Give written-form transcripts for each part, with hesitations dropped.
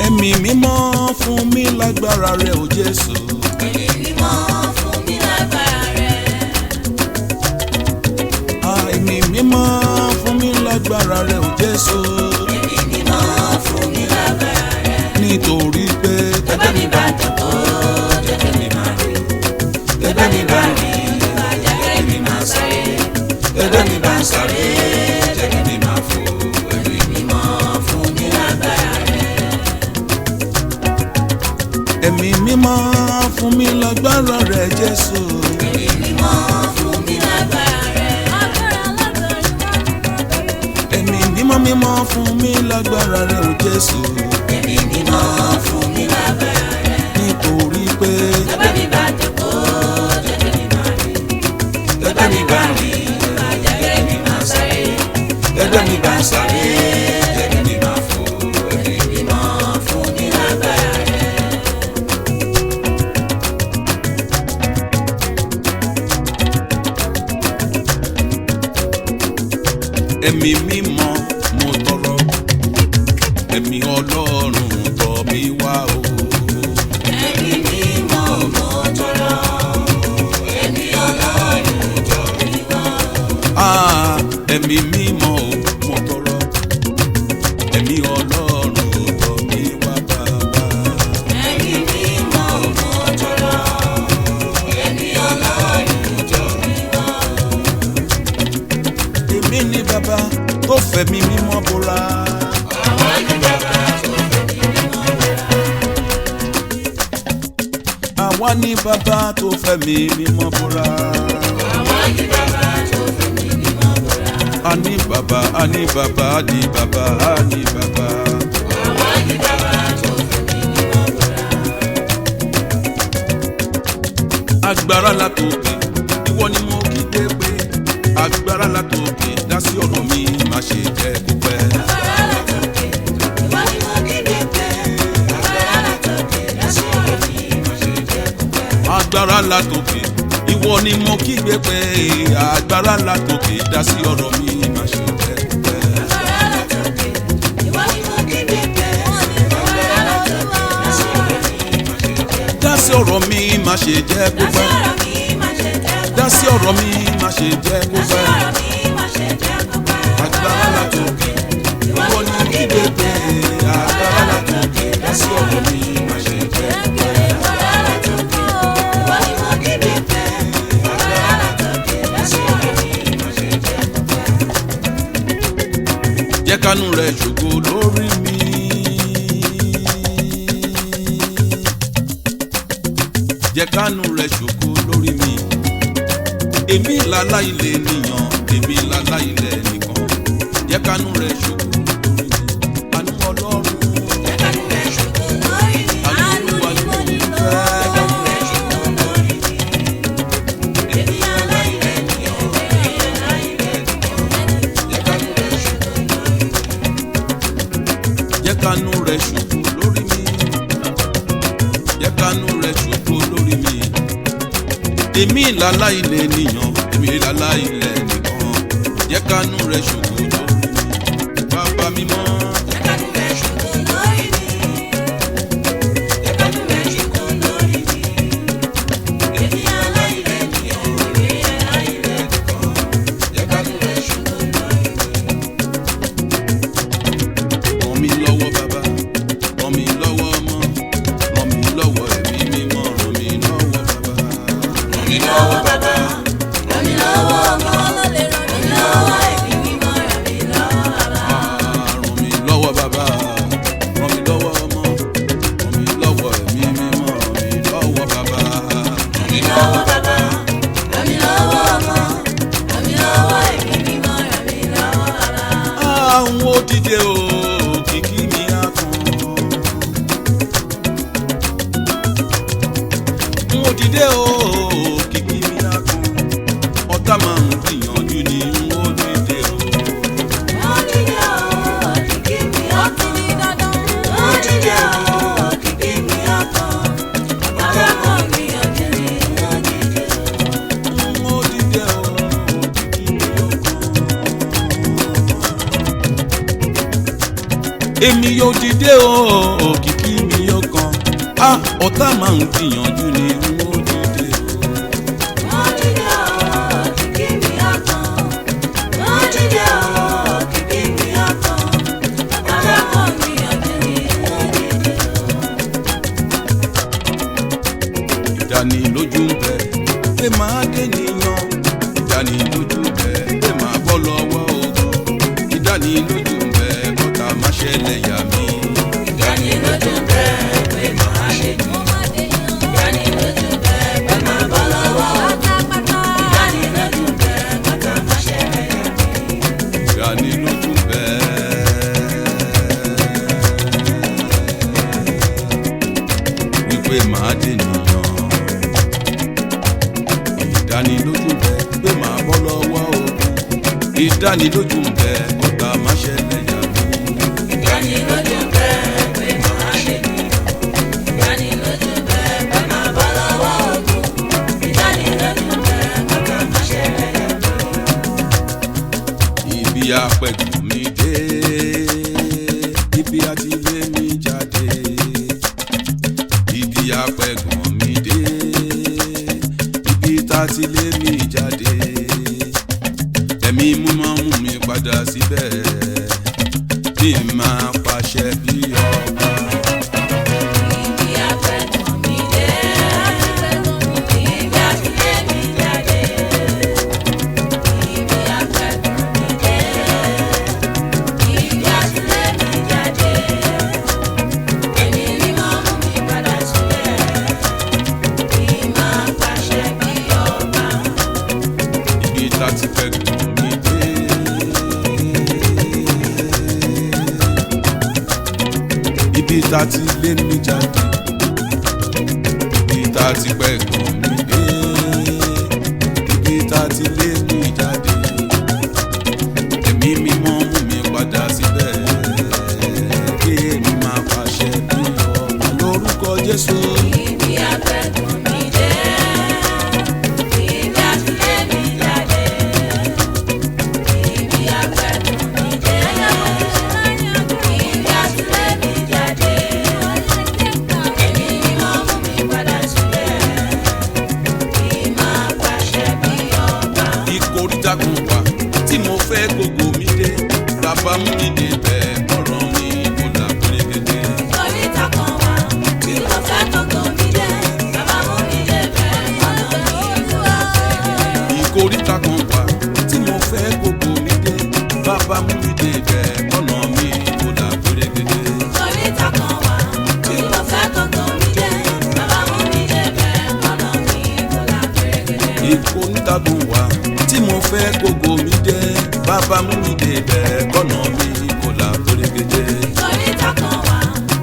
Ẹ̀mí mímọ́ fún mi lágbára rẹ o Jésù. Ẹ̀mí mímọ́ fún mi lágbára rẹ. Ẹ̀mí mímọ́ fún mi lágbára rẹ o Jésù. Ẹ̀mí mímọ́ fún mi lágbára rẹ. Nítorí pé tẹ́gbẹ́ mi bá jókòó, jẹ́kẹ́ mi máa rìn. Tẹ́gbẹ́ mi bá rìn, jẹ́kẹ́ mi máa sáré. Tẹ́gbẹ́ mi bá sáré, jẹ́kẹ́ mi máa fò. Ẹ̀mí mímọ́ fún mi lágbára rẹ. ẹ̀mí mímọ́ fún mi lágbára rẹ Jésù. Ẹ̀mí mímọ́ fún mi lágbára rẹ. Ẹ̀mí mímọ́ fún mi lágbára rẹ o Jésù. Ẹ̀mí mímọ́ fún mi lágbára rẹ. Nítorí pé tẹ́gbẹ́ mi bá jókòó, jẹ́kẹ́ mi máa rìn. Tẹ́gbẹ́ mi bá rìn, jẹ́kẹ́ mi máa sáré. Tẹ́gbẹ́ mi bá sáré, jẹ́kẹ́ mi máa fò. Ẹ̀mí mímọ́ fún mi lágbára rẹ. ẹ̀mí mímọ́ mo tọrọ, ẹ̀mí Ọlọ́run tọ̀ mí wá o. Ẹ̀mí mímọ́ mo tọrọ, ẹ̀mí Ọlọ́run tọ̀ mí wá. Ẹ̀mí mímọ́ mo tọrọ, ẹ̀mí Ọlọ́run tọ̀ mí wá bàbá. Ẹ̀mí mímọ́ mo tọrọ, ẹ̀mí Ọlọ́run tọ̀ mí wá. Èmi ni bàbá tó fẹ̀mí mímọ́ bora. Àwa ni bàbá tó fẹ̀mí mímọ́ bora. Àwa ni bàbá tó fẹ̀mí mímọ́ bora. Àwa ni bàbá tó fẹ̀mí mímọ́ bora. A ní bàbá, a ní bàbá, a ní bàbá, a ní bàbá. Àwa ni bàbá tó fẹ̀mí mímọ́ bora. Agbára látòkè, ìwọ ni mo kígbe pé. Agbára látòkè, dá sí ọ̀rọ̀ mi, má ṣe jẹ́ kó pẹ́. Agbára látòkè, ìwọ ni mo kígbe pé. Agbára látòkè, dá sí ọ̀rọ̀ mi, má ṣe jẹ́ kó pẹ́. Agbára látòkè, ìwọ ni mo kígbe pé. Agbára látòkè, dá sí ọ̀rọ̀ mi, má ṣe jẹ́ kó pẹ́. Agbára látòkè, ìwọ ni mo kígbe pé. Agbára látòkè, dá sí ọ̀rọ̀ mi, má ṣe jẹ́ kó pẹ́. Dá sí ọ̀rọ̀ mi, má ṣe jẹ́ kó pẹ́. Dá sí ọ̀rọ̀ mi, má ṣe jẹ́ kó pẹ́. Agbára látòkè, ìwọ ni mo kígbe pé. Agbára látòkè, dá sí ọ̀rọ̀ mi, má ṣe jẹ́ kó pẹ́. Jẹ́ kánú rẹ̀ ṣògo lórí mi. Jẹ́ kánú rẹ̀ ṣògo lórí mi. Èmi lálá ilé nìyàn, èmi lálá ilé nìkan. Jẹ́ kánú rẹ̀ ṣògo lórí mi. Àánú Ọlọ́run, àánú Olúwa ni mo ń fẹ́. Jẹ́ kánú rẹ̀ ṣògo lórí mi. Jẹ́ kánú rẹ̀ ṣògo lórí mi. Èmi lálá ilé nìyàn, èmi lálá ilé nìkan. Jẹ́ kánú rẹ̀ ṣògo lórí mi. Bàbá mímọ́. Ràn mí lọ́wọ́ bàbá, ràn mí lọ́wọ́ ọmọ, ràn mí lọ́wọ́ ẹ̀mí mímọ́, ràn mí lọ́wọ́ bàbá. Ràn mí lọ́wọ́ bàbá, ràn mí lọ́wọ́ ọmọ, ràn mí lọ́wọ́ ẹ̀mí mímọ́, ràn mí lọ́wọ́ bàbá. Ràn mí lọ́wọ́ bàbá, ràn mí lọ́wọ́ ọmọ, ràn mí lọ́wọ́ ẹ̀mí mímọ́, ràn mí lọ́wọ́ bàbá. Ràn mí lọ́wọ́ bàbá, ràn mí lọ́wọ́ ọmọ, ràn mí lọ́wọ́ ẹ̀mí mímọ́, ràn mí lọ́wọ́ bàbá. Àwọn òdìdé o, kìkì mi á kàn. Òdìdé o, kìkì mi á kàn. Ọ̀tá máa ń gbìyànjú ní òdìdé o. Ó dìde o, kìkì mi á kàn. Ó dìde o, kìkì mi á kàn. Ọ̀tá máa ń gbìyànjú ní òdìdé o. Òdìdé o, kìkì mi á kàn. Èmi yóò dìde o, kìkì ọ̀tá máa ń gbìyànjú ní inú òdìdè. Wọ́n dìde o, kìkì mi ọ̀tàn. Wọ́n dìde o, kìkì mi ọ̀tàn. Ọ̀tá kan gbìyànjú ní inú òdìdè. Ìdánilójú ń bẹ pé máa dé níyàn. Ìdánilójú ń bẹ pé máa bọ́ lọ́wọ́ ogun. Ìdánilójú ń bẹ kọ́tà má ṣẹlẹ̀ yà mí. Ìdánilójú ń bẹ pé màá ṣe jù. Ìdánilójú ń bẹ pé màá bọ́ lọ́wọ́ ogun. Ìdánilójú ń bẹ kọ́tà má ṣẹlẹ̀ yà mí. Ìdánilójú ń bẹ. Wípé máa dé níyàn. Ìdánilójú ń bẹ pé máa bọ́ lọ́wọ́ ogun. Ìdánilójú ń bẹ kọ́tà má ṣẹlẹ̀ yà mí. Ìdánilójú ń bẹ pé màá ṣe jù. Ìdánilójú ń bẹ pé màá bọ́ lọ́wọ́ ogun. Ìdánilójú ń bẹ kọ́tà má ṣẹlẹ̀ yà mí. Ibi apẹ̀gùn mi dé, ibi àti lé mi jáde. Ibi apẹ̀gùn mi dé, ibi tá ti lé mi jáde. Ẹ̀mí mú máa ń mú mi padà síbẹ̀, bí n máa pàṣẹ bí ọba. Ibi apẹ̀gùn mi dé, ibi àti lé mi jáde. Ibi apẹ̀gùn mi dé, ibi àti lé mi jáde. Ẹ̀mí mímọ́ mú mi padà sílẹ̀, bí máa pàṣẹ bí ọba. Ibi tá ti pẹ̀gùn mi dé. Ibi tá ti lé mi jáde. Ibi tá ti pẹ̀gùn mi dé. Ibi tá ti lé mi jáde. Ẹ̀mí mímọ́ mú mi padà síbẹ̀. Kí èmi máa pàṣẹ bí ọba lórúkọ Jésù. Ibi apẹ̀gùn mi dé, ibi àti lé mi jáde. Ibi apẹ̀gùn mi dé, ibi àti lé mi jáde. Ẹ̀mí mímọ́ mú mi padà sílẹ̀, bí máa pàṣẹ bí ọba. Ìkóríta kan wà tí mo fẹ́ gbogbo mi dé. Bàbá mú mi débẹ̀ ọ̀rọ̀ mi kò là pérégedé. Ìkóríta kan wà tí mo fẹ́ gbogbo mi dé. Bàbá mú mi débẹ̀ ọ̀nà mi kò là pérégedé. Ìkóríta kan wà tí mo fẹ́ gbogbo mi dé. Bàbá mú mi débẹ̀ ọ̀nà mi kò là pérégedé. Ìkóríta kan wà tí mo fẹ́ gbogbo mi dé. Bàbá mú mi débẹ̀ ọ̀nà mi kò là pérégedé. Ìkóríta kan wà tí mo fẹ́ gbogbo mi dé. Bàbá mú mi débẹ̀ ọ̀nà mi kò là pérégedé. Ìkóríta kan wà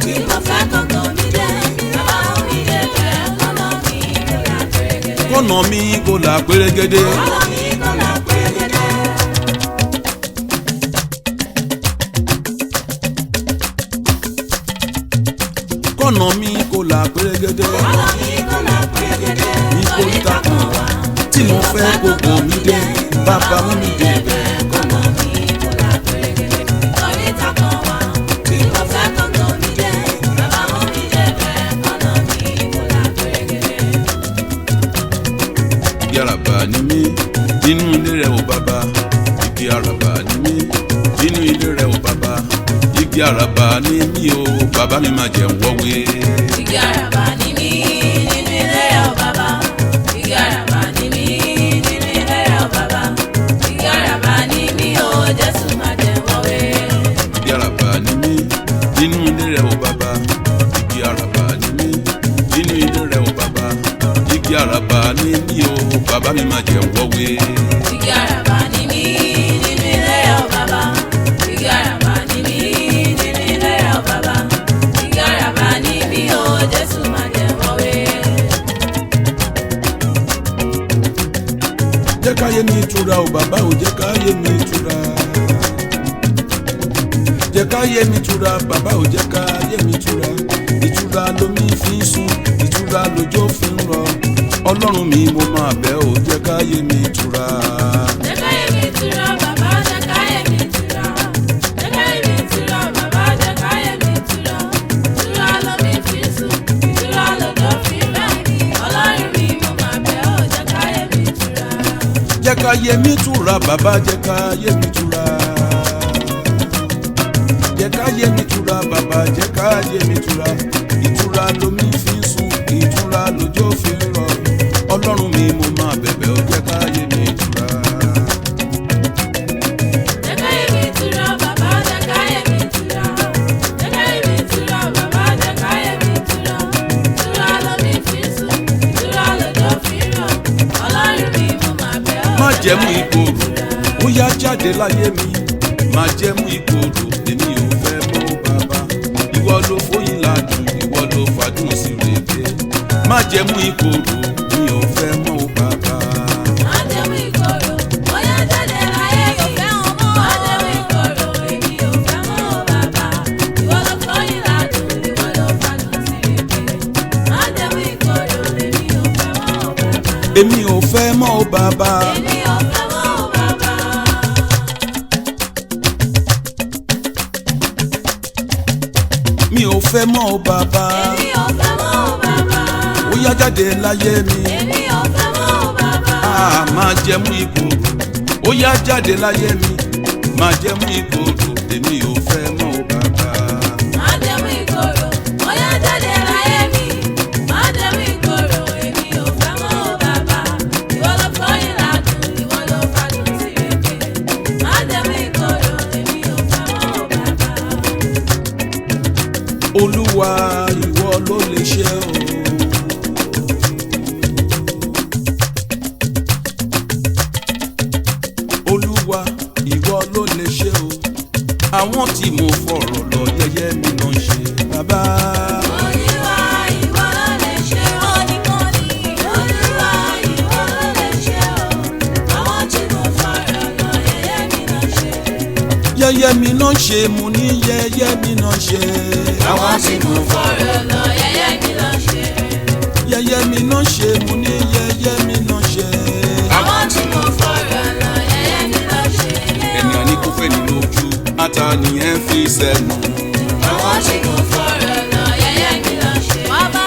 tí mo fẹ́ gbogbo mi dé. Bàbá mú mi débẹ̀ ọ̀nà mi kò là pérégedé. Ọ̀nà mi kò là pérégedé. Ọ̀nà mi kò là pérégedé. Ọ̀nà mi kò là pérégedé. Ọ̀nà mi kò là pérégedé. Ìkóríta kan wà tí mo fẹ́ gbogbo mi dé. Bàbá mú mi débẹ̀ ọ̀nà mi kò là pérégedé. Ìkóríta kan wà tí mo fẹ́ gbogbo mi dé. Bàbá mú mi débẹ̀ ọ̀nà mi kò là pérégedé. Igi àràbà ni mí nínú ilé rẹ̀ ò bàbá. Igi àràbà ni mí nínú ilé rẹ̀ ò bàbá. Igi àràbà ni mí o, bàbá mi máa jẹun wọ́wé. Igi àràbà ni mí nínú ilé ọ̀ bàbá. Igi àràbà ni mí nínú ilé ọ̀ bàbá. Igi àràbà ni mí o, Jésù máa jẹ wọ́wé. Igi àràbà ni mí nínú ilé rẹ̀ ò bàbá. Igi àràbà ni mí nínú ilé rẹ̀ ò bàbá. Igi àràbà ni mí o, bàbá mi máa jẹun wọ́wé. Igi àràbà ni mí nínú ilé ọ̀ bàbá. Igi àràbà ni mí nínú ilé ọ̀ bàbá. Igi àràbà ni mí o, Jésù máa jẹ wọ́wé. Jẹ́ káyé mi túra o bàbá o, jẹ́ káyé mi túra. Jẹ́ káyé mi túra bàbá o, jẹ́ káyé mi túra. Ìtura lomi fi ń sùn, ìtura lójó fi ń rọ̀. Ọlọ́run mi mo máa bẹ̀ o, jẹ́ káyé mi túra. Jẹ́ káyé mi túra bàbá, jẹ́ káyé mi túra. Jẹ́ káyé mi túra bàbá, jẹ́ káyé mi túra. Ìtura lomi fi ń sùn, ìtura ká yé mi túra bàbá jẹ́ ká yé mi túra. Jẹ́ ká yé mi túra bàbá jẹ́ ká yé mi túra. Ìtura lomi fi ń sùn, ìtura lójó fi ń rọ̀. Ọlọ́run mi mo máa bẹ̀bẹ̀ ó jẹ́ ká yé mi túra. Jẹ́ ká yé mi túra bàbá jẹ́ ká yé mi túra. Jẹ́ ká yé mi túra bàbá jẹ́ ká yé mi túra. Ìtura lomi fi ń sùn, ìtura lójó fi ń rọ̀. Ọlọ́run mi mo máa bẹ̀ ọ́. Má jẹ́mú ìkorò, ó yá jáde láyé mi. Má jẹ́mú ìkorò, èmi ò fẹ́ mọ́ bàbá. Ìwọ ló fóyin ládùn, ìwọ ló fàdùn sí rèké. Má jẹ́mú ìkorò, mi ò fẹ́ mọ́ bàbá. Má jẹ́mú ìkorò, ó yá jáde láyé mi. Má jẹ́mú ìkorò, èmi ò fẹ́ mọ́ bàbá. Ìwọ ló fóyin ládùn, ìwọ ló fàdùn sí rèké. Má jẹ́mú ìkorò, èmi ò fẹ́ mọ́ bàbá. Èmi ò fẹ́ mọ́ bàbá. Èmi ò fẹ́ mọ́ bàbá. Mi ò fẹ́ mọ́ bàbá. Èmi ò fẹ́ mọ́ bàbá. Ó yá jáde láyé mi. Èmi ò fẹ́ mọ́ bàbá. Má jẹ́mú ìkorò, ó yá jáde láyé mi. Má jẹ́mú ìkorò, èmi ò fẹ́ mọ́ bàbá. Má jẹ́mú ìkorò, ó yá jáde láyé mi. Má jẹ́mú ìkorò, èmi ò fẹ́ mọ́ bàbá. Ìwọ ló fóyin ládùn, ìwọ ló fàdùn sí rèké. Má jẹ́mú ìkorò, èmi ò fẹ́ mọ́ bàbá. Olúwa ìwọ ló lè ṣe o. Olúwa ìwọ ló lè ṣe o. Àwọn tí mo fọ̀rọ̀ lọ yẹ̀yẹ́ mi náà ń ṣe bàbá. Olúwa ìwọ ló lè ṣe o. Olúwa ìwọ ló lè ṣe o. Àwọn tí mo fọ̀rọ̀ lọ yẹ̀yẹ́ mi náà ṣe. Yẹ̀yẹ́ mi náà ń ṣe, mo ní yẹ̀yẹ́ mi náà ṣe. Àwọn tí mo fọ̀rọ̀ lọ yẹ̀yẹ́ mi náà ṣe. Yẹ̀yẹ́ mi náà ṣe, mo ní yẹ̀yẹ́ mi náà ṣe. Àwọn tí mo fọ̀rọ̀ lọ yẹ̀yẹ́ mi náà ṣe. Ènìyàn ní kò fẹ́ ní lójú, ata nìyẹn fi sẹ́nu. Àwọn tí mo fọ̀rọ̀ lọ yẹ̀yẹ́ mi náà ṣe.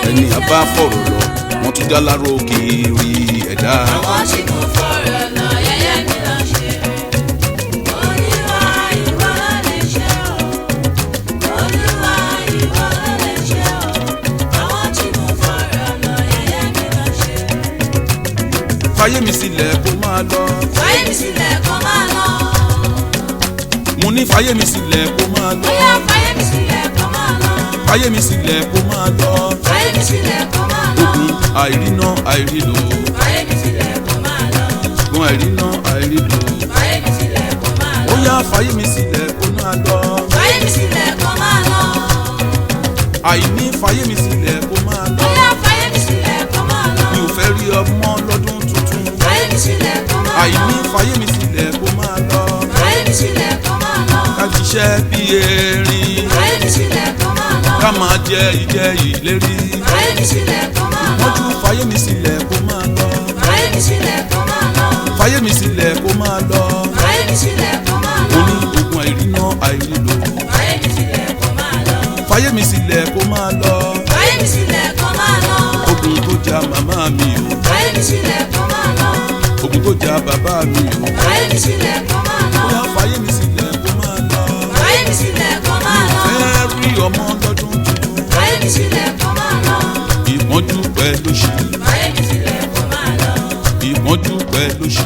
Ẹni àbá fọ̀rọ̀ lọ, wọ́n tún dá láró kiri ẹ̀dá. Àwọn tí mo fọ̀rọ̀ lọ yẹ̀yẹ́ mi náà ṣe. Olúwa ìwọ ló lè ṣe o. Olúwa ìwọ ló lè ṣe o. Àwọn tí mo fọ̀rọ̀ lọ yẹ̀yẹ́ mi náà ṣe. Fáyé mi sílẹ̀ kó máa lọ. Fáyé mi sílẹ̀ kó máa lọ. Mo ní fáyé mi sílẹ̀ kó máa lọ. Bóyá fáyé mi sílẹ̀ kó máa lọ. Fáyé mi sílẹ̀ kó máa lọ. Fáyé mi sílẹ̀ kó máa lọ. Ogun àìríná àìrílò. Fáyé mi sílẹ̀ kó máa lọ. Ogun àìríná àìrílò. Fáyé mi sílẹ̀ kó máa lọ. Ó yá fáyé mi sílẹ̀ kó máa lọ. Fáyé mi sílẹ̀ kó máa lọ. Àìní fáyé mi sílẹ̀ kó máa lọ. Bóyá fáyé mi sílẹ̀ kó máa lọ. Mi ò fẹ́ rí ọmọ lọ́dún tuntun. Fáyé mi sílẹ̀ kó máa lọ. Àìní fáyé mi sílẹ̀ kó máa lọ. Fáyé mi sílẹ̀ kó máa lọ. Ká ṣiṣẹ́ bí erin. Fáyé mi sílẹ̀ kó máa lọ. Ká máa jẹ ìjẹ ìlérí. Fáyé mi sílẹ̀ kó máa lọ. Wọ́n tún fáyé mi sílẹ̀ kó máa lọ. Fáyé mi sílẹ̀ kó máa lọ. Fáyé mi sílẹ̀ kó máa lọ. Fáyé mi sílẹ̀ kó máa Mo lọ. ní ogun àìríná àìrílò. Fáyé mi sílẹ̀ kó máa lọ. Fáyé mi sílẹ̀ kó máa lọ. Fáyé mi sílẹ̀ kó máa lọ. Ogun tó ja màmá mi o. Fáyé mi sílẹ̀ kó máa lọ. Ogun tó ja bàbá mi o. Fáyé mi sílẹ̀ kó máa lọ. Bóyá fáyé mi sílẹ̀ kó máa lọ. Fáyé mi sílẹ̀ kó máa lọ. Fẹ́ rí ọmọ lọ́dún tuntun. Fáyé mi sílẹ̀ kó máa lọ. Ìpọ́njú pẹ̀lú òṣì. Fáyé mi sílẹ̀ kó máa lọ. Ìpọ́njú pẹ̀lú òṣì.